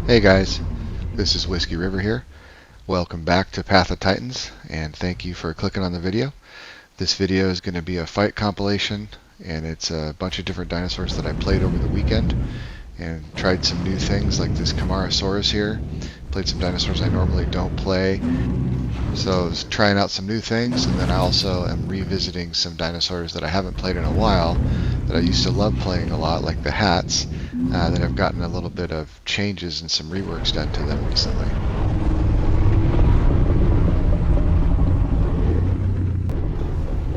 Hey guys, this is Whiskey River here. Welcome back to Path of Titans, and thank you for clicking on the video. This video is going to be a fight compilation, and it's a bunch of different dinosaurs that I played over the weekend, and tried some new things like this Kamarasaurus here. Played some dinosaurs I normally don't play, so I was trying out some new things, and then I also am revisiting some dinosaurs that I haven't played in a while, that I used to love playing a lot, like the Hats, that have gotten a little bit of changes and some reworks done to them recently.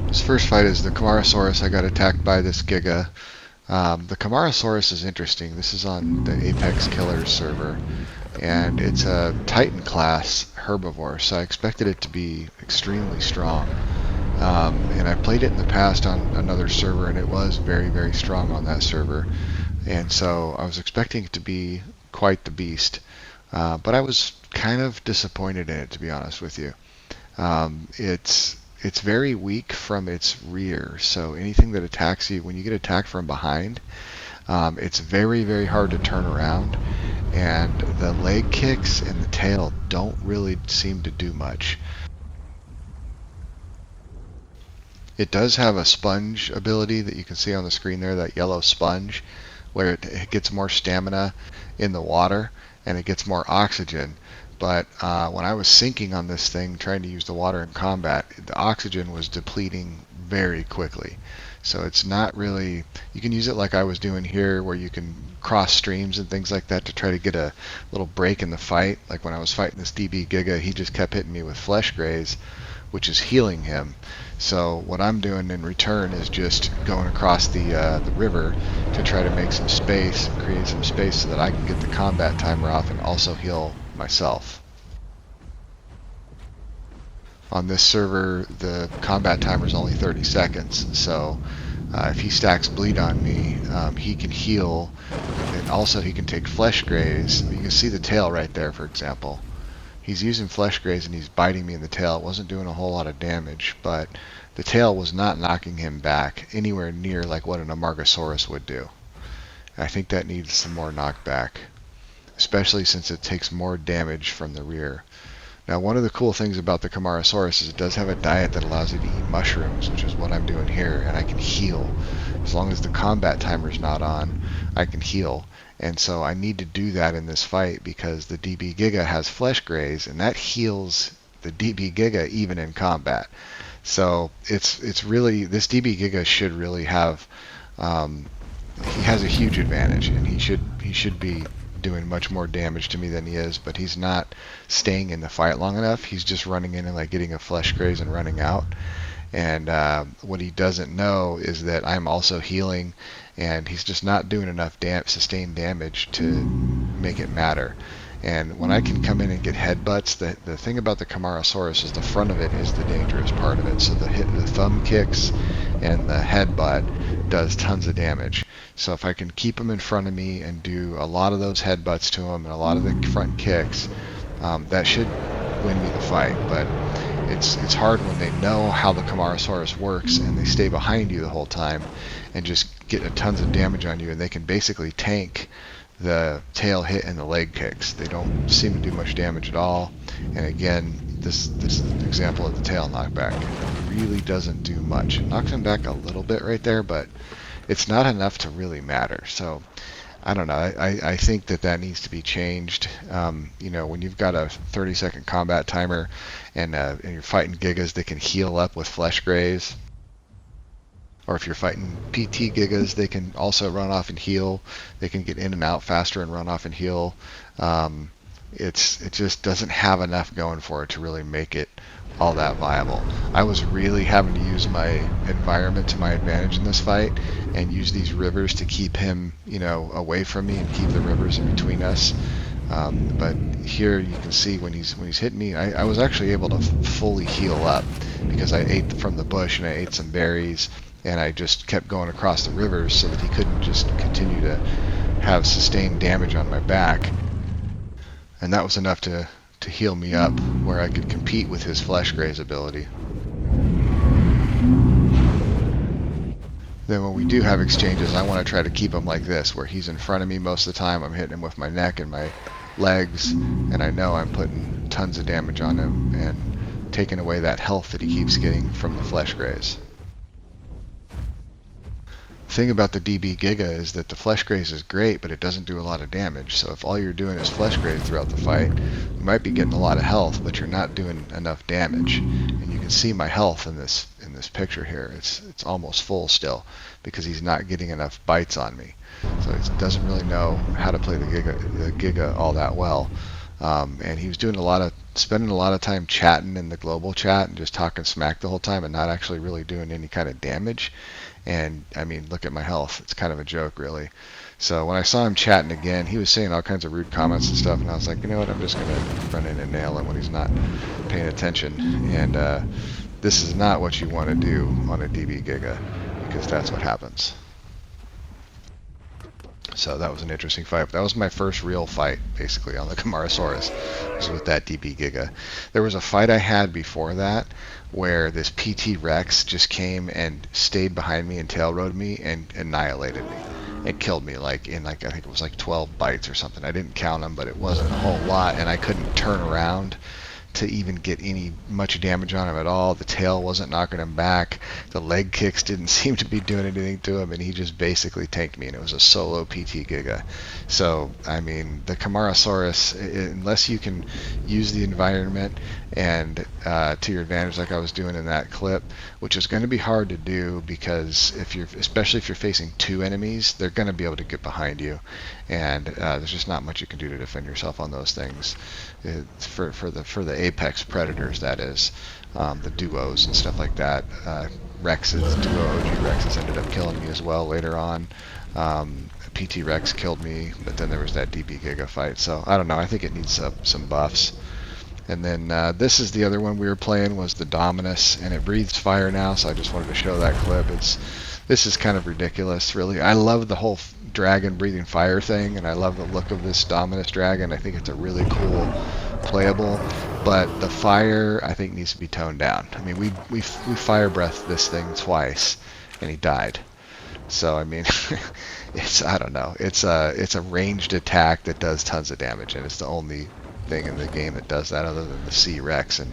This first fight is the Kamarasaurus. I got attacked by this Giga. The Kamarasaurus is interesting. This is on the Apex Killers server, and it's a Titan class herbivore, so I expected it to be extremely strong. And I played it in the past on another server, and it was very, very strong on that server. And so I was expecting it to be quite the beast, but I was kind of disappointed in it, to be honest with you. It's very weak from its rear, so anything that attacks you, when you get attacked from behind, it's very, very hard to turn around, and the leg kicks and the tail don't really seem to do much. It does have a sponge ability that you can see on the screen there, that yellow sponge, where it gets more stamina in the water and it gets more oxygen. But when I was sinking on this thing trying to use the water in combat, the oxygen was depleting very quickly. So it's not really, you can use it like I was doing here, where you can cross streams and things like that to try to get a little break in the fight. Like when I was fighting this DB Giga, he just kept hitting me with flesh graze, which is healing him. So what I'm doing in return is just going across the river to try to make some space, create some space so that I can get the combat timer off and also heal myself. On this server, the combat timer is only 30 seconds, so if he stacks bleed on me, he can heal, and also he can take flesh graze. You can see the tail right there, for example. He's using flesh graze and he's biting me in the tail. It wasn't doing a whole lot of damage, but the tail was not knocking him back anywhere near like what an Amargasaurus would do. I think that needs some more knockback, especially since it takes more damage from the rear. Now, one of the cool things about the Kamarasaurus is it does have a diet that allows you to eat mushrooms, which is what I'm doing here, and I can heal. As long as the combat timer's not on, I can heal. And so I need to do that in this fight because the DB Giga has flesh graze, and that heals the DB Giga even in combat. So it's really, this DB Giga should really have, he has a huge advantage, and he should be doing much more damage to me than he is, but he's not staying in the fight long enough. He's just running in and like getting a flesh graze and running out. And what he doesn't know is that I'm also healing, and he's just not doing enough sustained damage to make it matter. And when I can come in and get headbutts, the thing about the Kamarasaurus is the front of it is the dangerous part of it. So the thumb kicks and the headbutt does tons of damage. So if I can keep him in front of me and do a lot of those headbutts to him and a lot of the front kicks, that should win me the fight. But it's hard when they know how the Kamarasaurus works and they stay behind you the whole time and just get tons of damage on you, and they can basically tank the tail hit and the leg kicks. They don't seem to do much damage at all. And again, this example of the tail knockback, it really doesn't do much. It knocks him back a little bit right there, but it's not enough to really matter. So I don't know. I think that needs to be changed. You know, when you've got a 30-second combat timer and you're fighting Gigas that can heal up with flesh graze, or if you're fighting PT Gigas, they can also run off and heal. They can get in and out faster and run off and heal. It just doesn't have enough going for it to really make it all that viable. I was really having to use my environment to my advantage in this fight and use these rivers to keep him, you know, away from me and keep the rivers in between us. But here you can see when he's hitting me, I was actually able to fully heal up because I ate from the bush and I ate some berries, and I just kept going across the rivers so that he couldn't just continue to have sustained damage on my back. And that was enough to heal me up where I could compete with his flesh graze ability. Then when we do have exchanges, I want to try to keep him like this, where he's in front of me most of the time. I'm hitting him with my neck and my legs, and I know I'm putting tons of damage on him and taking away that health that he keeps getting from the flesh graze. The thing about the DB Giga is that the flesh graze is great, but it doesn't do a lot of damage. So if all you're doing is flesh graze throughout the fight, you might be getting a lot of health, but you're not doing enough damage. And you can see my health in this picture here. It's almost full still because he's not getting enough bites on me. So he doesn't really know how to play the Giga all that well. And he was spending a lot of time chatting in the global chat and just talking smack the whole time and not actually really doing any kind of damage. And I mean, look at my health. It's kind of a joke, really. So when I saw him chatting again, he was saying all kinds of rude comments and stuff, and I was like, you know what, I'm just going to run in and nail him when he's not paying attention. And this is not what you want to do on a DB Giga, because that's what happens. So that was an interesting fight. That was my first real fight, basically, on the Kamarasaurus. It was with that DB Giga. There was a fight I had before that where this PT Rex just came and stayed behind me and tail rode me and annihilated me. It killed me I think it was like 12 bites or something. I didn't count them, but it wasn't a whole lot, and I couldn't turn around to even get any much damage on him at all. The tail wasn't knocking him back. The leg kicks didn't seem to be doing anything to him, and he just basically tanked me, and it was a solo PT Giga. So, I mean, the Kamarasaurus, unless you can use the environment and to your advantage like I was doing in that clip, which is going to be hard to do because especially if you're facing two enemies, they're going to be able to get behind you, and there's just not much you can do to defend yourself on those things. For the apex predators, that is, the duos and stuff like that. Rex's duo, OG Rex's ended up killing me as well later on. PT Rex killed me, but then there was that DB Giga fight. So I don't know. I think it needs some buffs. And then this is the other one we were playing, was the Dominus, and it breathes fire now. So I just wanted to show that clip. This is kind of ridiculous, really. I love the whole dragon breathing fire thing, and I love the look of this Dominus dragon. I think it's a really cool playable, but the fire I think needs to be toned down. I mean, we fire breathed this thing twice, and he died. So I mean, I don't know. It's a ranged attack that does tons of damage, and it's the only thing in the game that does that other than the C-Rex, and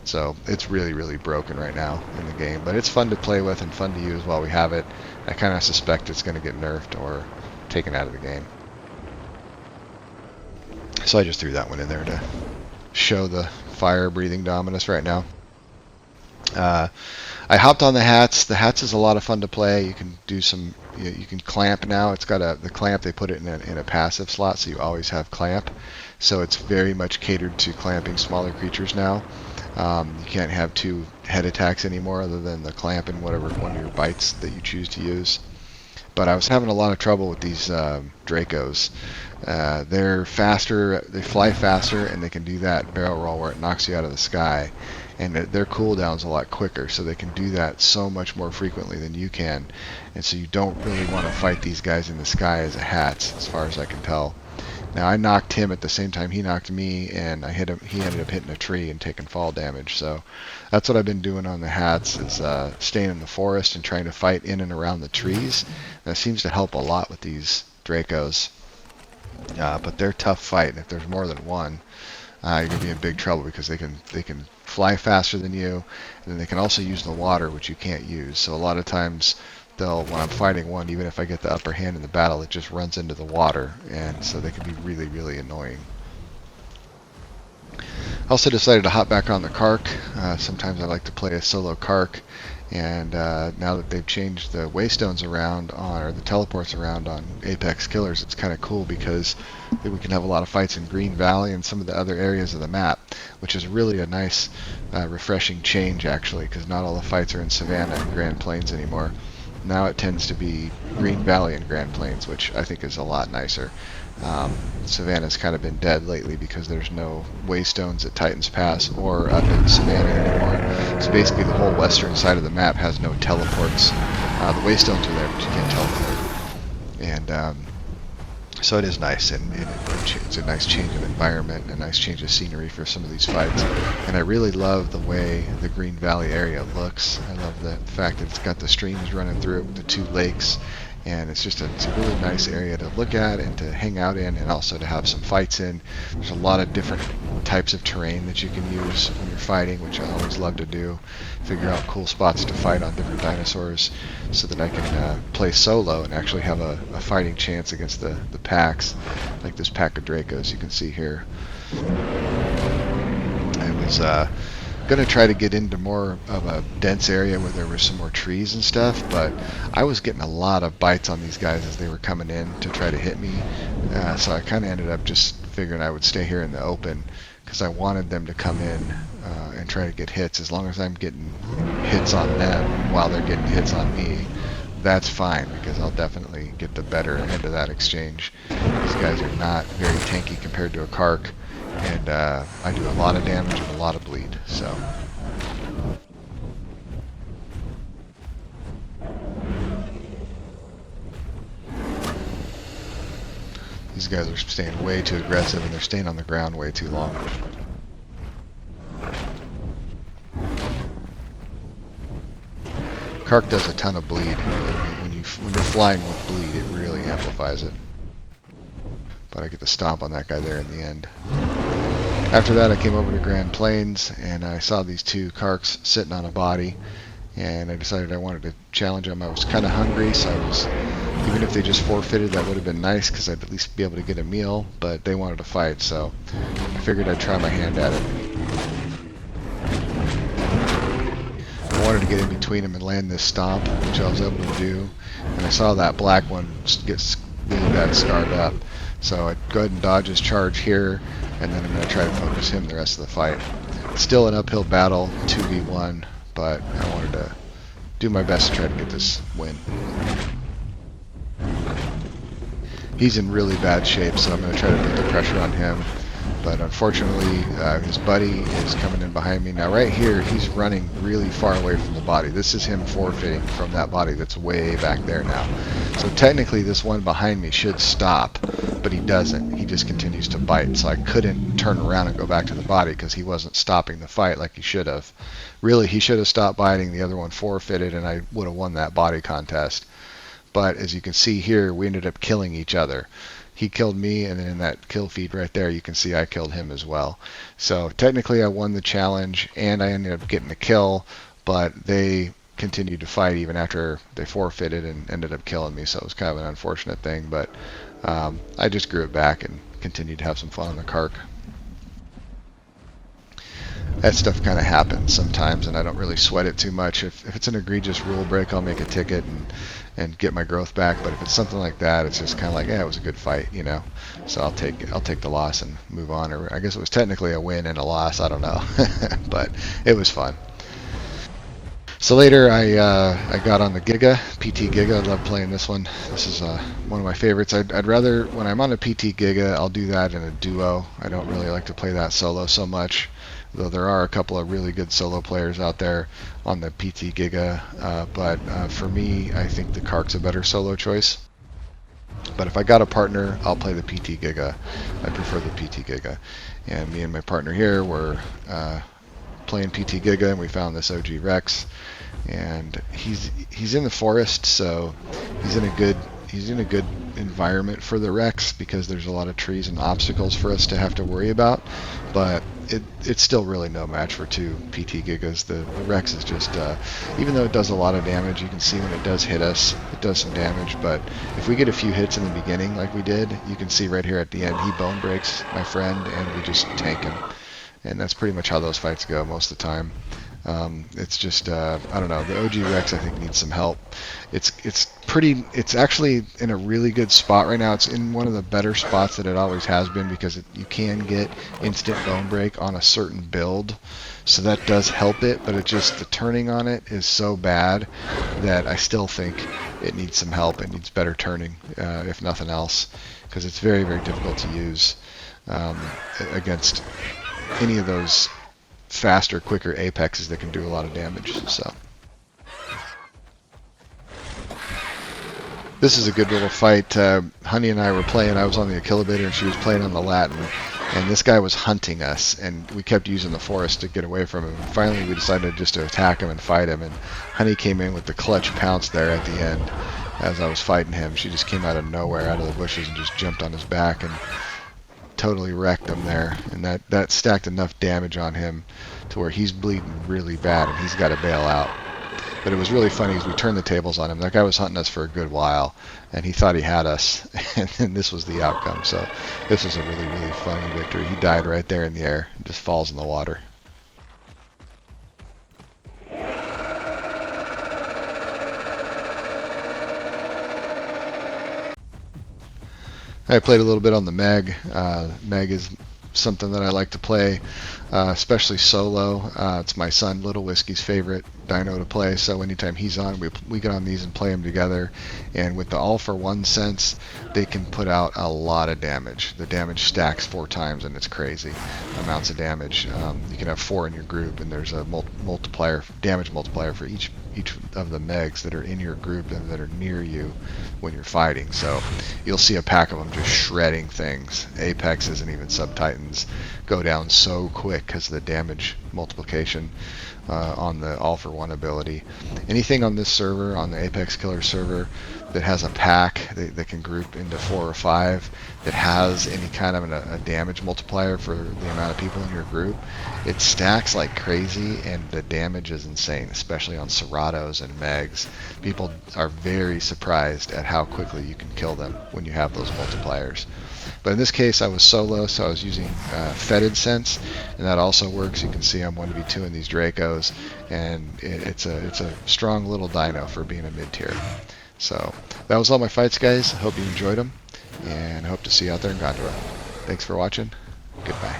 so it's really, really broken right now in the game, but it's fun to play with and fun to use while we have it. I kind of suspect it's going to get nerfed or taken out of the game. So I just threw that one in there to show the fire-breathing Dominus right now. I hopped on the Hats. The Hats is a lot of fun to play. You can do some, you can clamp now. It's got the clamp, they put it in a passive slot, so you always have clamp. So it's very much catered to clamping smaller creatures now. You can't have two head attacks anymore other than the clamp and whatever one of your bites that you choose to use. But I was having a lot of trouble with these Dracos. They're faster, they fly faster, and they can do that barrel roll where it knocks you out of the sky. And their cooldown's a lot quicker, so they can do that so much more frequently than you can. And so you don't really want to fight these guys in the sky as a Hats, as far as I can tell. Now I knocked him at the same time he knocked me, and I hit him. He ended up hitting a tree and taking fall damage. So that's what I've been doing on the Hats, is staying in the forest and trying to fight in and around the trees. That seems to help a lot with these Dracos. But they're tough fight, and if there's more than one, you're gonna be in big trouble because they can fly faster than you, and then they can also use the water, which you can't use. So a lot of times when I'm fighting one, even if I get the upper hand in the battle, it just runs into the water, and so they can be really, really annoying. I also decided to hop back on the Carc. Sometimes I like to play a solo Carc, and now that they've changed the waystones around or the teleports around on Apex Killers, it's kind of cool because we can have a lot of fights in Green Valley and some of the other areas of the map, which is really a nice, refreshing change, actually, because not all the fights are in Savannah and Grand Plains anymore. Now it tends to be Green Valley and Grand Plains, which I think is a lot nicer. Savannah's kind of been dead lately because there's no waystones at Titan's Pass or up in Savannah anymore. So basically the whole western side of the map has no teleports. The waystones are there, but you can't teleport. And so it is nice, and it's a nice change of environment, and a nice change of scenery for some of these fights. And I really love the way the Green Valley area looks. I love the fact that it's got the streams running through it with the two lakes, and it's a really nice area to look at and to hang out in, and also to have some fights in. There's a lot of different types of terrain that you can use when you're fighting, which I always love to do. Figure out cool spots to fight on different dinosaurs so that I can play solo and actually have a fighting chance against the packs, like this pack of Dracos you can see here. I was going to try to get into more of a dense area where there were some more trees and stuff, but I was getting a lot of bites on these guys as they were coming in to try to hit me, so I kind of ended up just figuring I would stay here in the open because I wanted them to come in and try to get hits. As long as I'm getting hits on them while they're getting hits on me, that's fine, because I'll definitely get the better end of that exchange. These guys are not very tanky compared to a Carc, and I do a lot of damage and a lot of bleed, so. These guys are staying way too aggressive, and they're staying on the ground way too long. Carc does a ton of bleed. When you're flying with bleed, it really amplifies it. But I get the stomp on that guy there in the end. After that, I came over to Grand Plains, and I saw these two Carcs sitting on a body, and I decided I wanted to challenge them. I was kind of hungry, so even if they just forfeited, that would have been nice, because I'd at least be able to get a meal, but they wanted to fight, so I figured I'd try my hand at it. I wanted to get in between them and land this stomp, which I was able to do, and I saw that black one get really bad scarred up. So I'd go ahead and dodge his charge here, and then I'm going to try to focus him the rest of the fight. It's still an uphill battle, 2v1, but I wanted to do my best to try to get this win. He's in really bad shape, so I'm going to try to put the pressure on him. But unfortunately, his buddy is coming in behind me. Now right here, he's running really far away from the body. This is him forfeiting from that body that's way back there now. So technically this one behind me should stop, but he doesn't. He just continues to bite. So I couldn't turn around and go back to the body because he wasn't stopping the fight like he should have. Really, he should have stopped biting. The other one forfeited, and I would have won that body contest. But as you can see here, we ended up killing each other. He killed me, and then in that kill feed right there, you can see I killed him as well. So technically I won the challenge, and I ended up getting a kill, but they continued to fight even after they forfeited and ended up killing me, so it was kind of an unfortunate thing, but I just grew it back and continued to have some fun on the Carc. That stuff kind of happens sometimes, and I don't really sweat it too much. If it's an egregious rule break, I'll make a ticket and get my growth back. But if it's something like that, it's just kind of like, yeah, it was a good fight, you know. So I'll take the loss and move on. Or I guess it was technically a win and a loss. I don't know, but it was fun. So later, I got on the Giga, PT Giga. I love playing this one. This is one of my favorites. I'd rather, when I'm on a PT Giga, I'll do that in a duo. I don't really like to play that solo so much, though there are a couple of really good solo players out there on the PT Giga. But for me, I think the Carc's a better solo choice. But if I got a partner, I'll play the PT Giga. I prefer the PT Giga. And me and my partner here were playing PT Giga, and we found this OG Rex, and he's in the forest, so he's in a good environment for the Rex because there's a lot of trees and obstacles for us to have to worry about. But it's still really no match for two PT Gigas. The Rex is just, even though it does a lot of damage, you can see when it does hit us, it does some damage, but if we get a few hits in the beginning like we did, you can see right here at the end, he bone breaks my friend, and we just tank him. And that's pretty much how those fights go most of the time. It's just, I don't know, the OG Rex I think needs some help. It's actually in a really good spot right now. It's in one of the better spots that it always has been, because you can get instant bone break on a certain build, so that does help it, but the turning on it is so bad that I still think it needs some help. It needs better turning, if nothing else, because it's very, very difficult to use against any of those faster, quicker apexes that can do a lot of damage. So this is a good little fight. Honey and I were playing. I was on the Achillibator and she was playing on the Latin, and this guy was hunting us, and we kept using the forest to get away from him. And finally we decided just to attack him and fight him, and Honey came in with the clutch pounce there at the end, as I was fighting him. She just came out of nowhere, out of the bushes, and just jumped on his back and totally wrecked him there. And that stacked enough damage on him to where he's bleeding really bad and he's got to bail out. But it was really funny because we turned the tables on him. That guy was hunting us for a good while, and he thought he had us, and then this was the outcome. So this was a really, really funny victory. He died right there in the air, just falls in the water. I played a little bit on the Meg. Meg is something that I like to play, especially solo. It's my son Little Whiskey's favorite dino to play, so anytime he's on, we get on these and play them together. And with the all-for-one sense, they can put out a lot of damage. The damage stacks 4 times, and it's crazy amounts of damage. You can have 4 in your group, and there's a damage multiplier for each of the Megs that are in your group and that are near you when you're fighting. So you'll see a pack of them just shredding things. Apexes and even Subtitans go down so quick because of the damage multiplication on the all-for-one ability. Anything on this server, on the Apex Killer server, that has a pack that can group into 4 or 5 that has any kind of a damage multiplier for the amount of people in your group, it stacks like crazy, and the damage is insane, especially on Ceratos and Megs. People are very surprised at how quickly you can kill them when you have those multipliers. But in this case, I was solo, so I was using Fetid Sense, and that also works. You can see I'm 1v2 in these Dracos, and it's a strong little dino for being a mid-tier. So that was all my fights, guys. Hope you enjoyed them, and hope to see you out there in Gondor. Thanks for watching. Goodbye.